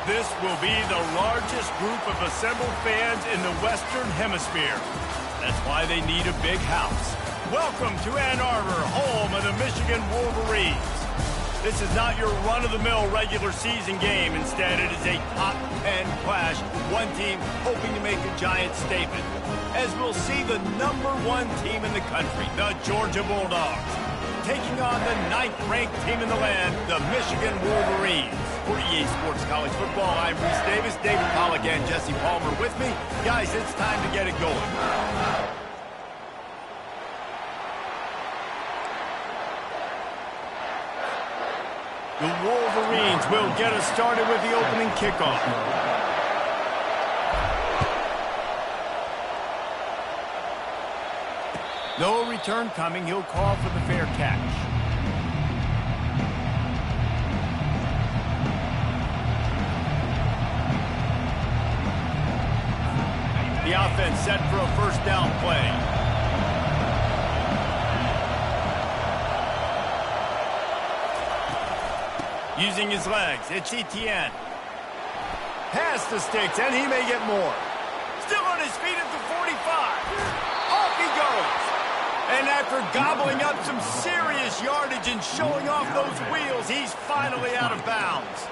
This will be the largest group of assembled fans in the Western Hemisphere. That's why they need a big house. Welcome to Ann Arbor, home of the Michigan Wolverines. This is not your run-of-the-mill regular season game. Instead, it is a top 10 clash, one team hoping to make a giant statement. As we'll see the #1 team in the country, the Georgia Bulldogs, taking on the 9th-ranked team in the land, the Michigan Wolverines. For EA Sports College Football, I'm Reese Davis, David Pollack, and Jesse Palmer with me. Guys, it's time to get it going. The Wolverines will get us started with the opening kickoff. No return coming. He'll call for the fair catch. The offense set for a first down play. Using his legs, it's Etienne. Past the sticks, and he may get more. Still on his feet at the 45. Off he goes. And after gobbling up some serious yardage and showing off those wheels, he's finally out of bounds.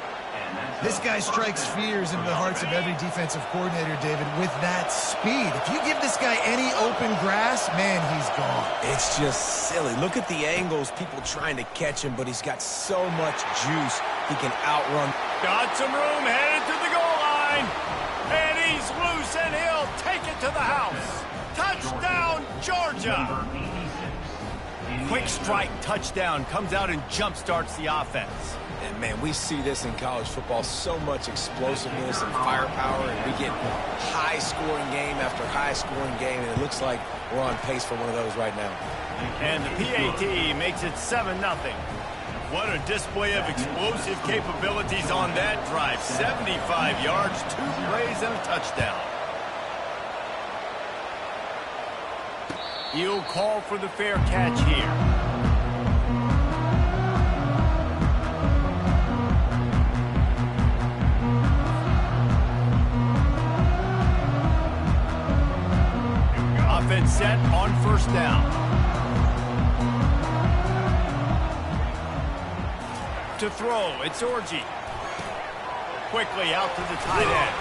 This guy strikes fears into the hearts of every defensive coordinator, David, with that speed. If you give this guy any open grass, man, he's gone. It's just silly. Look at the angles, people trying to catch him, but he's got so much juice he can outrun. Got some room, headed to the goal line. And he's loose, and he'll take it to the house. Touchdown, Georgia. Quick strike touchdown comes out and jump-starts the offense. And, man, we see this in college football, so much explosiveness and firepower, and we get high-scoring game after high-scoring game, and it looks like we're on pace for one of those right now. And the PAT makes it 7-0. What a display of explosive capabilities on that drive. 75 yards, 2 plays, and a touchdown. He'll call for the fair catch here. Offense set on first down. To throw, it's Orji. Quickly out to the tight end.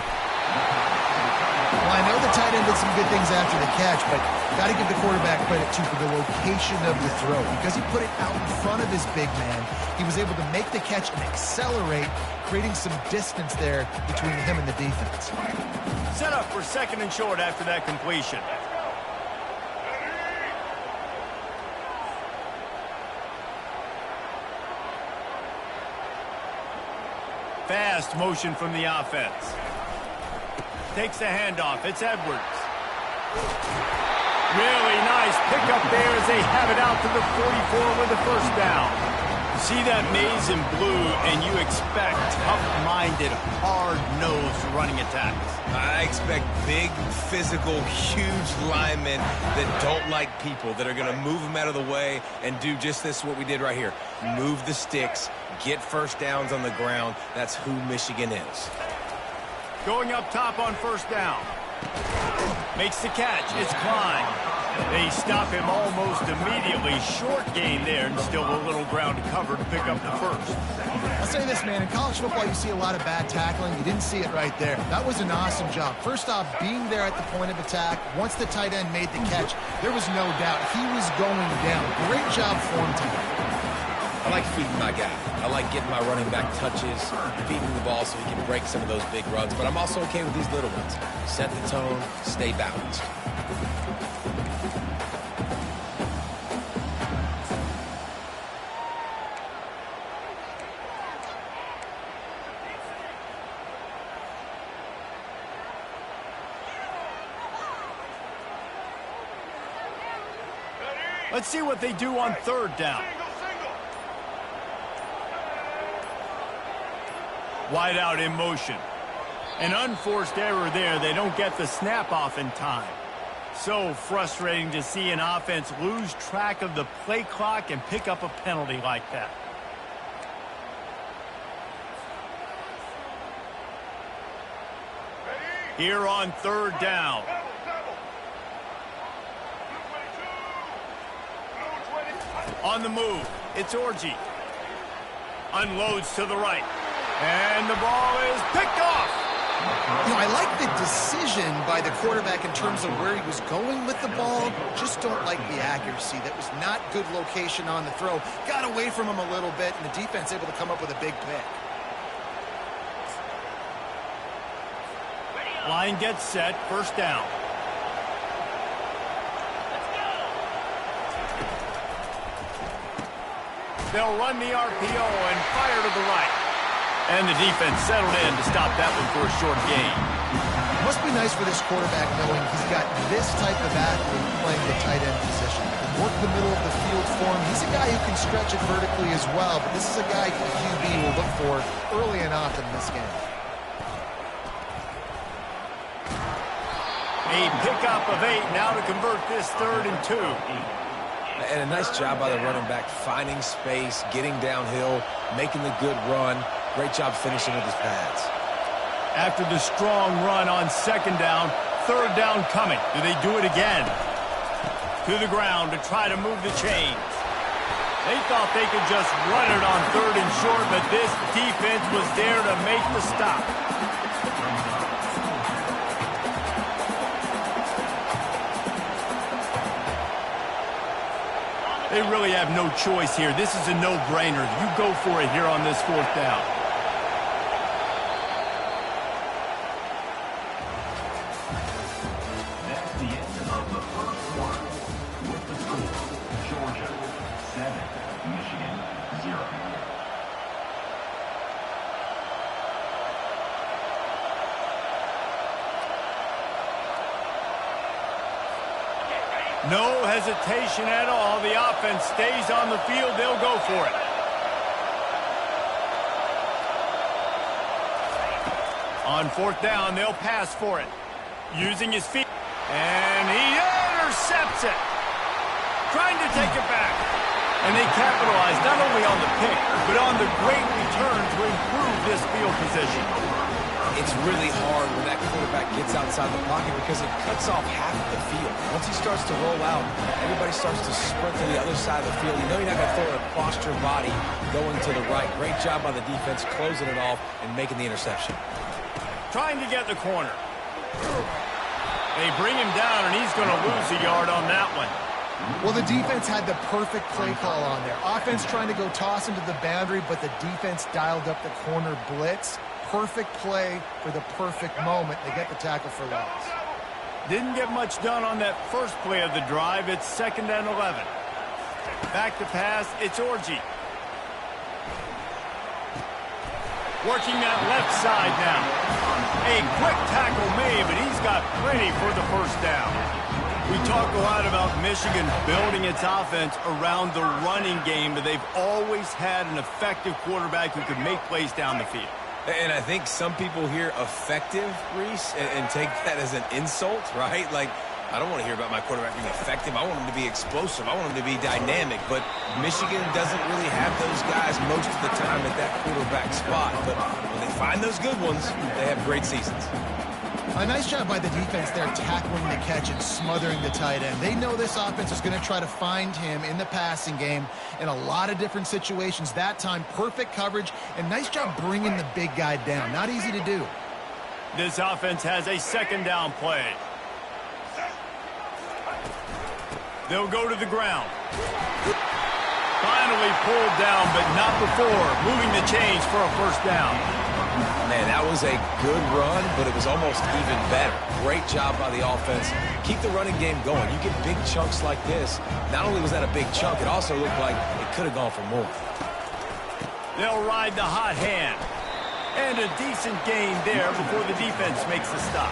Well, I know the tight end did some good things after the catch, but got to give the quarterback credit, too, for the location of the throw. Because he put it out in front of his big man, he was able to make the catch and accelerate, creating some distance there between him and the defense. Set up for second and short after that completion. Fast motion from the offense. Takes the handoff. It's Edwards. Really nice pickup there as they have it out to the 44 with the first down. See that maize in blue, and you expect tough-minded, hard-nosed running attacks. I expect big, physical, huge linemen that don't like people, that are going to move them out of the way and do just this, what we did right here. Move the sticks, get first downs on the ground. That's who Michigan is. Going up top on first down. Makes the catch. It's Klein. They stop him almost immediately. Short gain there, and still a little ground to cover to pick up the first. I'll say this, man. In college football, you see a lot of bad tackling. You didn't see it right there. That was an awesome job. First off, being there at the point of attack. Once the tight end made the catch, there was no doubt he was going down. Great job form team. I like feeding my guy. I like getting my running back touches, feeding the ball so he can break some of those big runs. But I'm also okay with these little ones. Set the tone, stay balanced. Let's see what they do on third down. Wide out in motion. An unforced error there. They don't get the snap off in time. So frustrating to see an offense lose track of the play clock and pick up a penalty like that. Here on third down. On the move, it's Orji. Unloads to the right. And the ball is picked off. You know, I like the decision by the quarterback in terms of where he was going with the ball. Just don't like the accuracy. That was not good location on the throw. Got away from him a little bit, and the defense able to come up with a big pick. Line gets set, first down. They'll run the RPO and fire to the right. And the defense settled in to stop that one for a short gain. Must be nice for this quarterback knowing he's got this type of athlete playing the tight end position. Work the middle of the field for him. He's a guy who can stretch it vertically as well, but this is a guy the QB will look for early and often in this game. A pickup of 8 now to convert this 3rd and 2. And a nice job by the running back, finding space, getting downhill, making the good run. Great job finishing with his pads. After the strong run on 2nd down, 3rd down coming. Do they do it again? To the ground to try to move the chains. They thought they could just run it on 3rd and short, but this defense was there to make the stop. They really have no choice here. This is a no-brainer. You go for it here on this 4th down. That's the end of the first quarter. With the score, Georgia 7, Michigan 0. No hesitation at all. The offense stays on the field. They'll go for it. On 4th down, they'll pass for it. Using his feet. And he intercepts it. Trying to take it back. And they capitalize not only on the pick, but on the great return to improve this field position. It's really hard when that quarterback gets outside the pocket because it cuts off half of the field. Once he starts to roll out, everybody starts to sprint to the other side of the field. You know you're not going to throw it across your body going to the right. Great job by the defense closing it off and making the interception. Trying to get the corner. They bring him down, and he's going to lose a yard on that one. Well, the defense had the perfect play call on there. Offense trying to go toss into the boundary, but the defense dialed up the corner blitz. Perfect play for the perfect moment. They get the tackle for loss. Didn't get much done on that first play of the drive. It's 2nd and 11. Back to pass, it's Orji. Working that left side now. A quick tackle made, but he's got plenty for the first down. We talk a lot about Michigan building its offense around the running game, but they've always had an effective quarterback who could make plays down the field. And I think some people hear effective, Reese, and take that as an insult, right? Like, I don't want to hear about my quarterback being effective. I want him to be explosive. I want him to be dynamic. But Michigan doesn't really have those guys most of the time at that quarterback spot. But when they find those good ones, they have great seasons. A nice job by the defense there tackling the catch and smothering the tight end. They know this offense is going to try to find him in the passing game in a lot of different situations. That time, perfect coverage, and nice job bringing the big guy down. Not easy to do. This offense has a 2nd down play. They'll go to the ground. Finally pulled down, but not before moving the chains for a first down. Man, that was a good run, but it was almost even better. Great job by the offense. Keep the running game going. You get big chunks like this. Not only was that a big chunk, it also looked like it could have gone for more. They'll ride the hot hand. And a decent gain there before the defense makes the stop.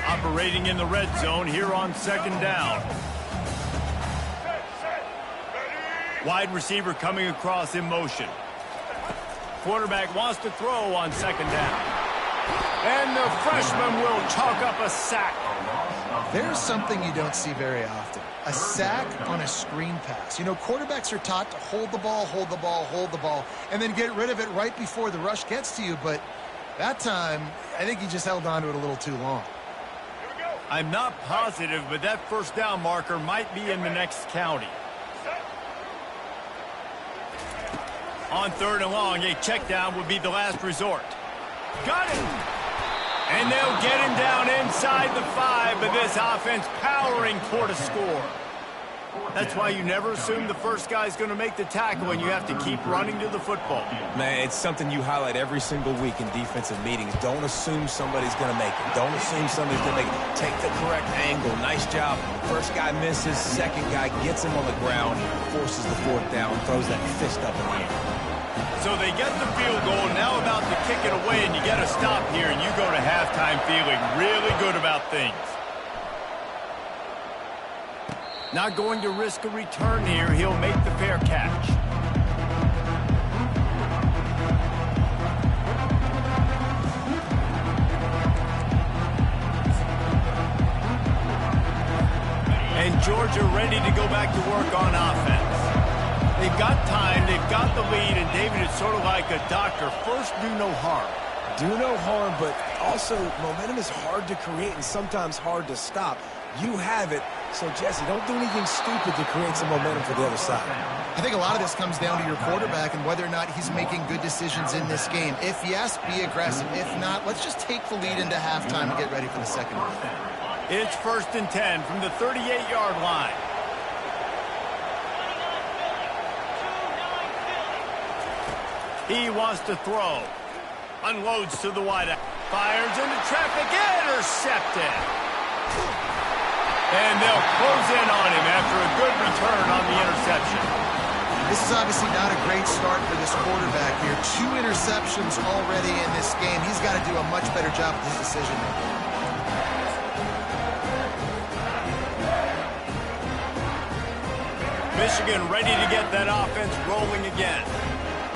Operating in the red zone here on 2nd down. Wide receiver coming across in motion. Quarterback wants to throw on 2nd down. And the freshman will chalk up a sack. There's something you don't see very often. A sack on a screen pass. You know, quarterbacks are taught to hold the ball, hold the ball, hold the ball, and then get rid of it right before the rush gets to you. But that time, I think he just held on to it a little too long. I'm not positive, but that first down marker might be in the next county. On 3rd and long, a check down would be the last resort. Got him! And they'll get him down inside the 5, but this offense powering toward a score. That's why you never assume the first guy's going to make the tackle, and you have to keep running to the football. Man, it's something you highlight every single week in defensive meetings. Don't assume somebody's going to make it. Don't assume somebody's going to make it. Take the correct angle. Nice job. First guy misses. Second guy gets him on the ground, forces the 4th down, throws that fist up in the air. So they get the field goal, now about to kick it away, and you got to stop here, and you go to halftime feeling really good about things. Not going to risk a return here. He'll make the fair catch. And Georgia ready to go back to work on offense. They've got time, they've got the lead, and David, it's sort of like a doctor. First, do no harm. Do no harm, but also momentum is hard to create and sometimes hard to stop. You have it, so Jesse, don't do anything stupid to create some momentum for the other side. I think a lot of this comes down to your quarterback and whether or not he's making good decisions in this game. If yes, be aggressive. If not, let's just take the lead into halftime and get ready for the second half. It's 1st and 10 from the 38-yard line. He wants to throw. Unloads to the wideout. Fires into traffic. Intercepted. And they'll close in on him after a good return on the interception. This is obviously not a great start for this quarterback here. 2 interceptions already in this game. He's got to do a much better job with his decision making. Michigan ready to get that offense rolling again.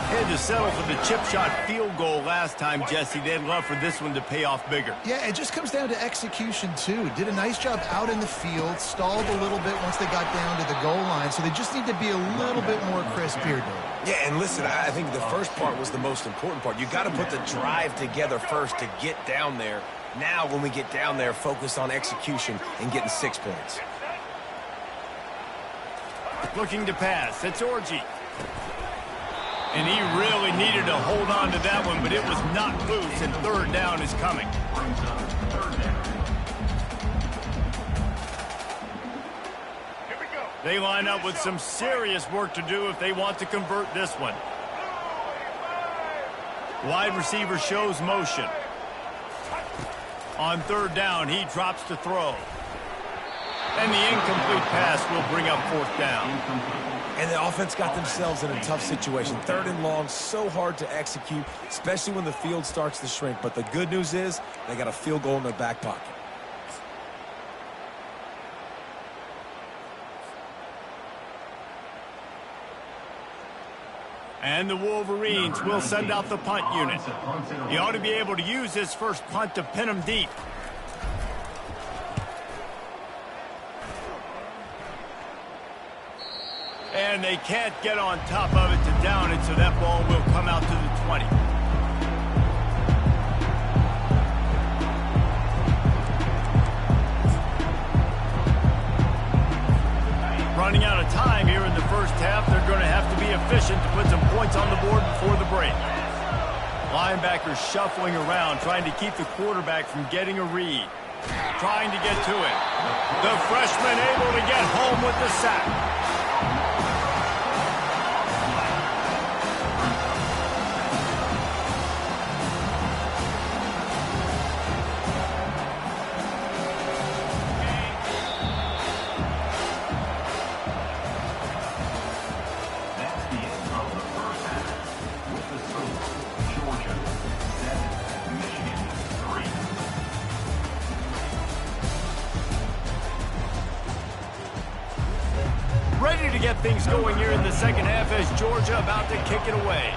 Had to settle for the chip shot field goal last time, Jesse. They'd love for this one to pay off bigger. Yeah, it just comes down to execution, too. Did a nice job out in the field, stalled a little bit once they got down to the goal line, so they just need to be a little bit more crisp here, Dave. Yeah, and listen, I think the first part was the most important part. You got to put the drive together first to get down there. Now, when we get down there, focus on execution and getting 6 points. Looking to pass. It's Orji. And he really needed to hold on to that one, but it was not loose, and 3rd down is coming. They line up with some serious work to do if they want to convert this one. Wide receiver shows motion. On 3rd down, he drops to throw. And the incomplete pass will bring up 4th down. And the offense got themselves in a tough situation. 3rd and long, so hard to execute, especially when the field starts to shrink. But the good news is they got a field goal in their back pocket. And the Wolverines will send out the punt unit. He ought to be able to use his first punt to pin him deep. And they can't get on top of it to down it, so that ball will come out to the 20. Running out of time here in the first half. They're going to have to be efficient to put some points on the board before the break. Linebackers shuffling around, trying to keep the quarterback from getting a read. Trying to get to it. The freshman able to get home with the sack. Ready to get things going here in the second half as Georgia about to kick it away.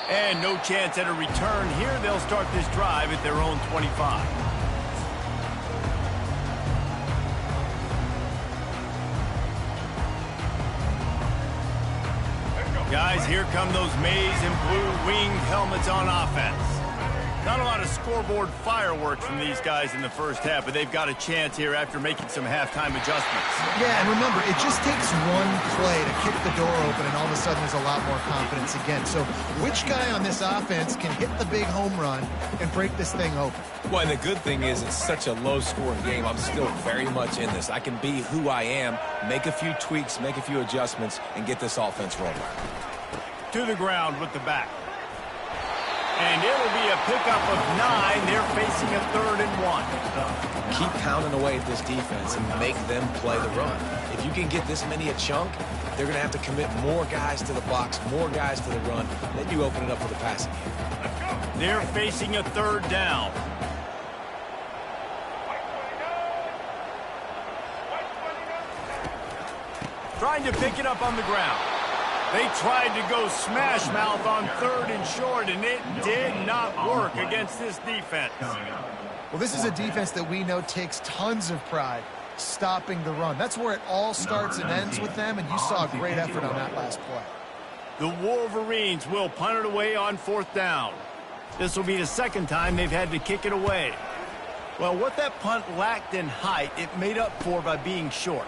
And no chance at a return here. They'll start this drive at their own 25. Guys, here come those maize and blue winged helmets on offense. Not a lot of scoreboard fireworks from these guys in the first half, but they've got a chance here after making some halftime adjustments. Yeah, and remember, it just takes one play to kick the door open, and all of a sudden there's a lot more confidence again. So which guy on this offense can hit the big home run and break this thing open? Well, and the good thing is it's such a low-scoring game. I'm still very much in this. I can be who I am, make a few tweaks, make a few adjustments, and get this offense rolling. To the ground with the back. And it'll be a pickup of 9. They're facing a 3rd and 1. Keep pounding away at this defense and make them play the run. If you can get this many a chunk, they're going to have to commit more guys to the box, more guys to the run. Then you open it up for the passing game. They're facing a 3rd down. Trying to pick it up on the ground. They tried to go smash mouth on 3rd and short, and it did not work against this defense. Well, this is a defense that we know takes tons of pride stopping the run. That's where it all starts and ends with them, and you saw a great effort on that last play. The Wolverines will punt it away on 4th down. This will be the 2nd time they've had to kick it away. Well, what that punt lacked in height, it made up for by being short.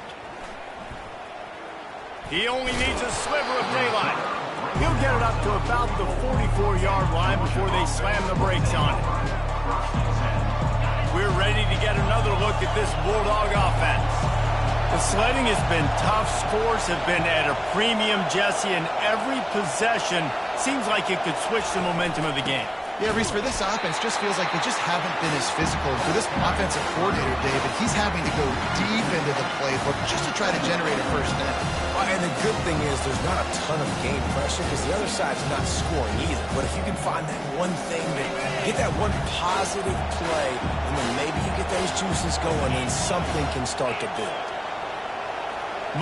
He only needs a sliver of daylight. He'll get it up to about the 44-yard line before they slam the brakes on it. We're ready to get another look at this Bulldog offense. The sledding has been tough. Scores have been at a premium, Jesse, and every possession seems like it could switch the momentum of the game. Yeah, Reese, for this offense, just feels like they just haven't been as physical. And for this offensive coordinator, David, he's having to go deep into the playbook just to try to generate a first down. And the good thing is there's not a ton of game pressure because the other side's not scoring either. But if you can find that one thing, get that one positive play, and then maybe you get those juices going and something can start to build.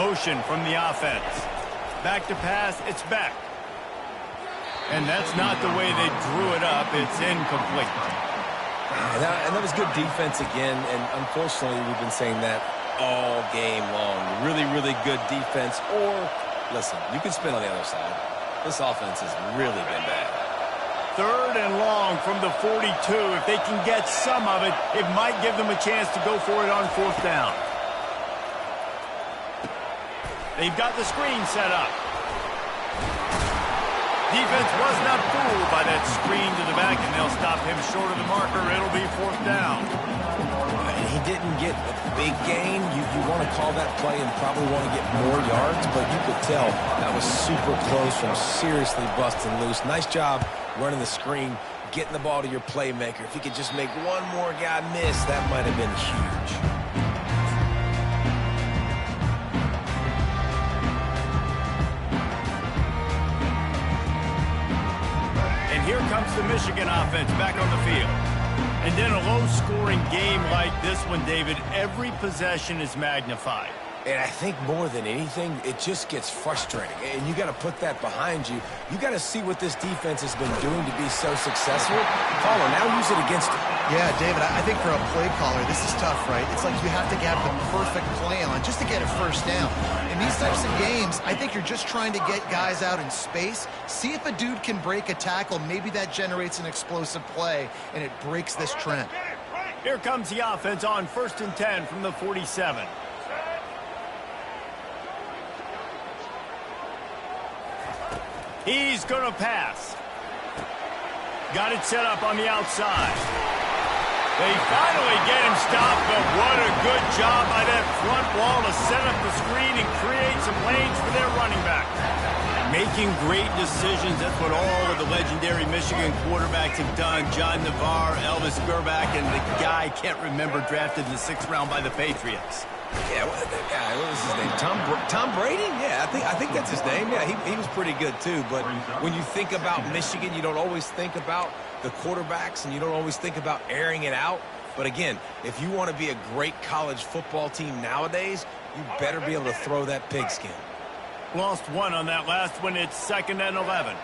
Motion from the offense. Back to pass, it's back. And that's not the way they drew it up. It's incomplete. And that was good defense again, and unfortunately we've been saying that all game long. Really, really good defense. Or, listen, you can spin on the other side. This offense has really been bad. 3rd and long from the 42. If they can get some of it, it might give them a chance to go for it on 4th down. They've got the screen set up. Defense was not fooled by that screen to the back, and they'll stop him short of the marker. It'll be 4th down. He didn't get a big gain. You want to call that play and probably want to get more yards, but you could tell that was super close from seriously busting loose. Nice job running the screen, getting the ball to your playmaker. If he could just make one more guy miss, that might have been huge. Here comes the Michigan offense back on the field. And in a low-scoring game like this one, David, every possession is magnified. And I think more than anything, it just gets frustrating. And you got to put that behind you. You got to see what this defense has been doing to be so successful. Caller, now use it against them. Yeah, David, I think for a play caller, this is tough, right? It's like you have to have the perfect play on just to get a first down. In these types of games, I think you're just trying to get guys out in space, see if a dude can break a tackle. Maybe that generates an explosive play, and it breaks this trend. Here comes the offense on 1st and 10 from the 47. He's going to pass. Got it set up on the outside. They finally get him stopped, but what a good job by that front wall to set up the screen and create some lanes for their running back. Making great decisions, that's what all of the legendary Michigan quarterbacks have done. John Navarre, Elvis Grbac, and the guy I can't remember drafted in the 6th round by the Patriots. Yeah, what was his name? Tom Brady? Yeah, I think that's his name. Yeah, he was pretty good too. But when you think about Michigan, you don't always think about the quarterbacks, and you don't always think about airing it out. But again, if you want to be a great college football team nowadays, you better be able to throw that pigskin. Lost one on that last one. It's 2nd and 11.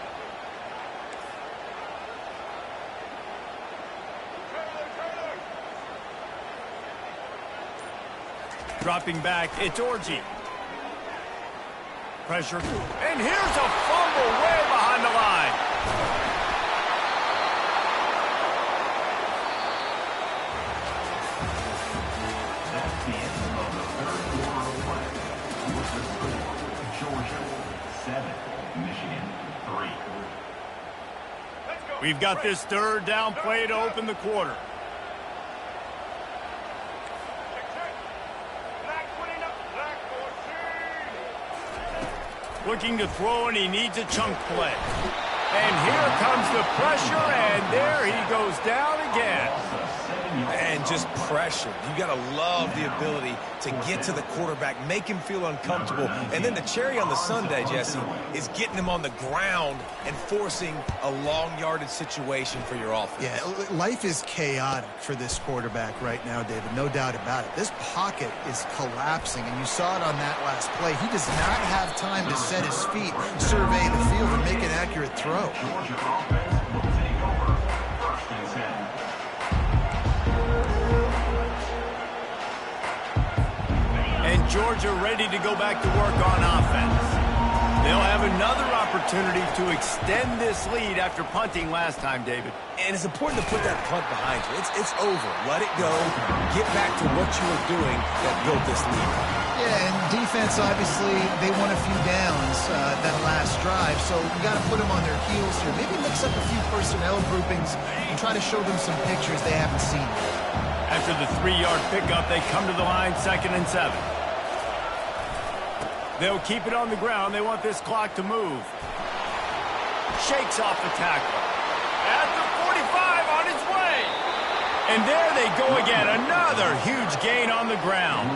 Dropping back, it's Orji. Pressure. And here's a fumble way behind the line. That's the end of the third quarter of play. With the score, Georgia 7, Michigan 3. We've got this third down play to open the quarter. Looking to throw, and he needs a chunk play. And here comes the pressure, and there he goes down again. And just pressure. You got to love the ability to get to the quarterback, make him feel uncomfortable. And then the cherry on the sundae, Jesse, is getting him on the ground and forcing a long yardage situation for your offense. Yeah, life is chaotic for this quarterback right now, David. No doubt about it. This pocket is collapsing, and you saw it on that last play. He does not have time to set his feet, survey the field, and make an accurate throw. Georgia offense will take over 1st and 10. And Georgia ready to go back to work on offense. They'll have another opportunity to extend this lead after punting last time, David. And it's important to put that punt behind you. It's over. Let it go. Get back to what you were doing that built this lead. Yeah, and defense, obviously, they won a few downs that last drive, so we got to put them on their heels here. Maybe mix up a few personnel groupings and try to show them some pictures they haven't seen. After the 3-yard pickup, they come to the line, 2nd and 7. They'll keep it on the ground. They want this clock to move. Shakes off the tackle. At the 45, on its way. And there they go again. Another huge gain on the ground.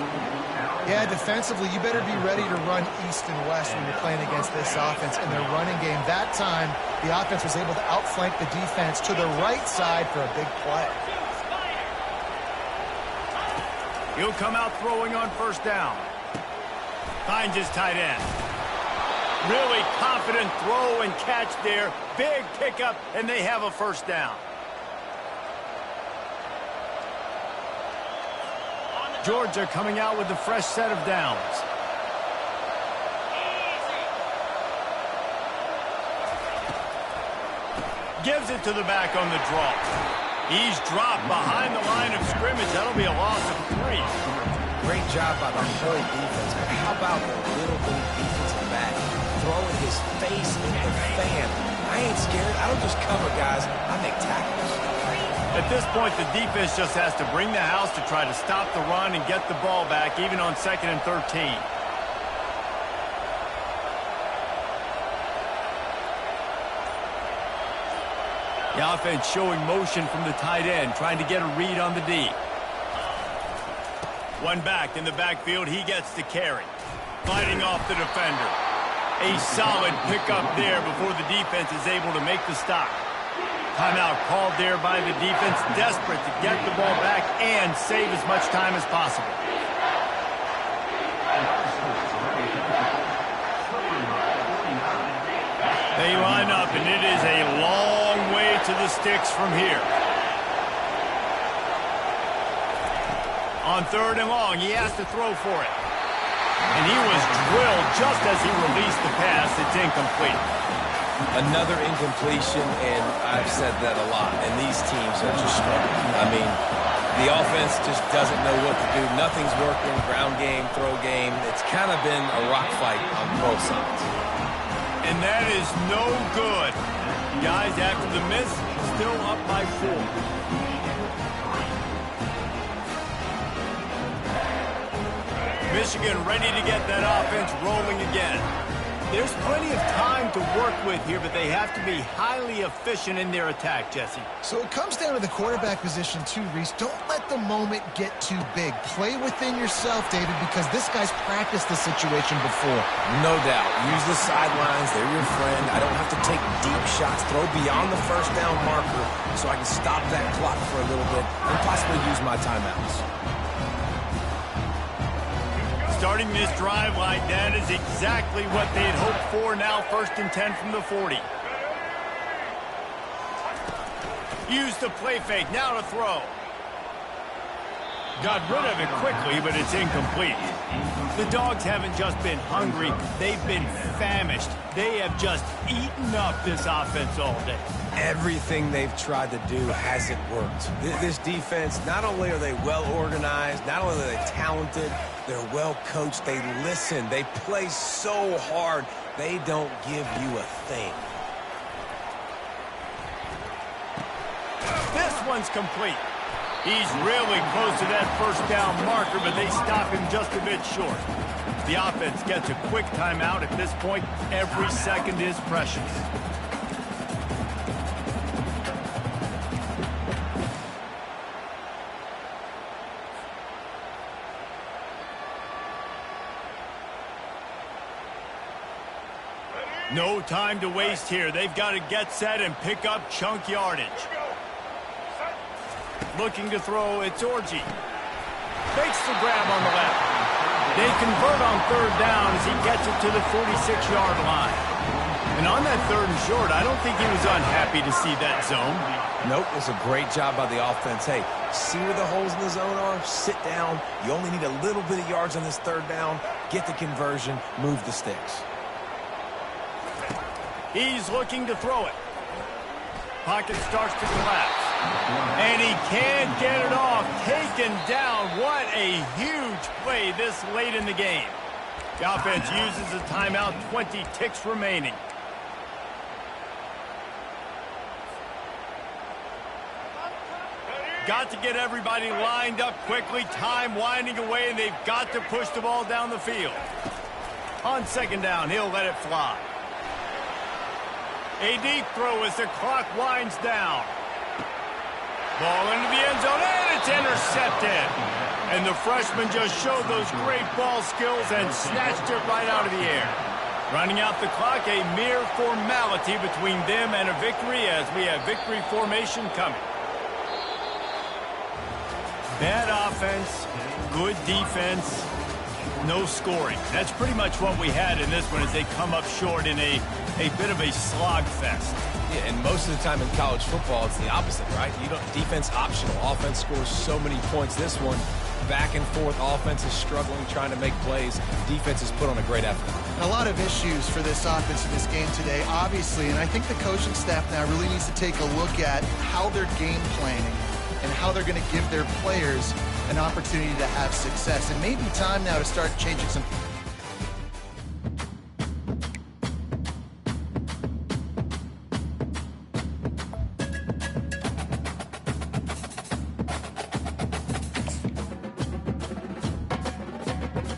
Yeah, defensively, you better be ready to run east and west when you're playing against this offense in their running game. That time, the offense was able to outflank the defense to the right side for a big play. He'll come out throwing on 1st down. Finds his tight end. Really confident throw and catch there. Big pickup, and they have a 1st down. Georgia coming out with a fresh set of downs. Gives it to the back on the draw. He's dropped behind the line of scrimmage. That'll be a loss of 3. Great job by the whole defense. But how about the little bitty defensive back throwing his face in the fan? I ain't scared. I don't just cover guys. I make tackles. At this point, the defense just has to bring the house to try to stop the run and get the ball back, even on 2nd and 13. The offense showing motion from the tight end, trying to get a read on the D. One back in the backfield, he gets to carry. Fighting off the defender. A solid pickup there before the defense is able to make the stop. Timeout called there by the defense, desperate to get the ball back and save as much time as possible. They line up, and it is a long way to the sticks from here. On 3rd and long, he has to throw for it. And he was drilled just as he released the pass. It's incomplete. Another incompletion, and I've said that a lot, and these teams are just struggling. I mean, the offense just doesn't know what to do. Nothing's working, ground game, throw game. It's kind of been a rock fight on both sides. And that is no good. Guys, after the miss, still up by 4. Michigan ready to get that offense rolling again. There's plenty of time to work with here, but they have to be highly efficient in their attack, Jesse. So it comes down to the quarterback position too, Reese. Don't let the moment get too big. Play within yourself, David, because this guy's practiced the situation before. No doubt. Use the sidelines. They're your friend. I don't have to take deep shots. Throw beyond the 1st down marker so I can stop that clock for a little bit and possibly use my timeouts. Starting this drive like that is exactly what they had hoped for. Now 1st and 10 from the 40. Use the play fake. Now to throw. Got rid of it quickly, but it's incomplete. The Dogs haven't just been hungry, they've been famished. They have just eaten up this offense all day. Everything they've tried to do hasn't worked. This defense, not only are they well organized, not only are they talented, they're well coached, they listen, they play so hard, they don't give you a thing. This one's complete. He's really close to that first down marker, but they stop him just a bit short. The offense gets a quick timeout at this point. Every second is precious. No time to waste here. They've got to get set and pick up chunk yardage. Looking to throw, it's Orji. Fakes the grab on the left. They convert on third down as he gets it to the 46-yard line. And on that third and short, I don't think he was unhappy to see that zone. Nope, it's a great job by the offense. Hey, see where the holes in the zone are? Sit down. You only need a little bit of yards on this third down. Get the conversion. Move the sticks. He's looking to throw it. Pocket starts to collapse. And he can't get it off. Taken down. What a huge play this late in the game. The offense uses a timeout. 20 ticks remaining. Got to get everybody lined up quickly. Time winding away, and they've got to push the ball down the field. On second down, he'll let it fly. A deep throw as the clock winds down. Ball into the end zone, and it's intercepted. And the freshman just showed those great ball skills and snatched it right out of the air. Running out the clock, a mere formality between them and a victory as we have victory formation coming. Bad offense, good defense, no scoring. That's pretty much what we had in this one as they come up short in a bit of a slog fest. Yeah, and most of the time in college football, it's the opposite, right? You don't defense optional. Offense scores so many points. This one, back and forth. Offense is struggling, trying to make plays. Defense has put on a great effort. A lot of issues for this offense in this game today, obviously, and I think the coaching staff now really needs to take a look at how they're game planning and how they're going to give their players an opportunity to have success. It may be time now to start changing some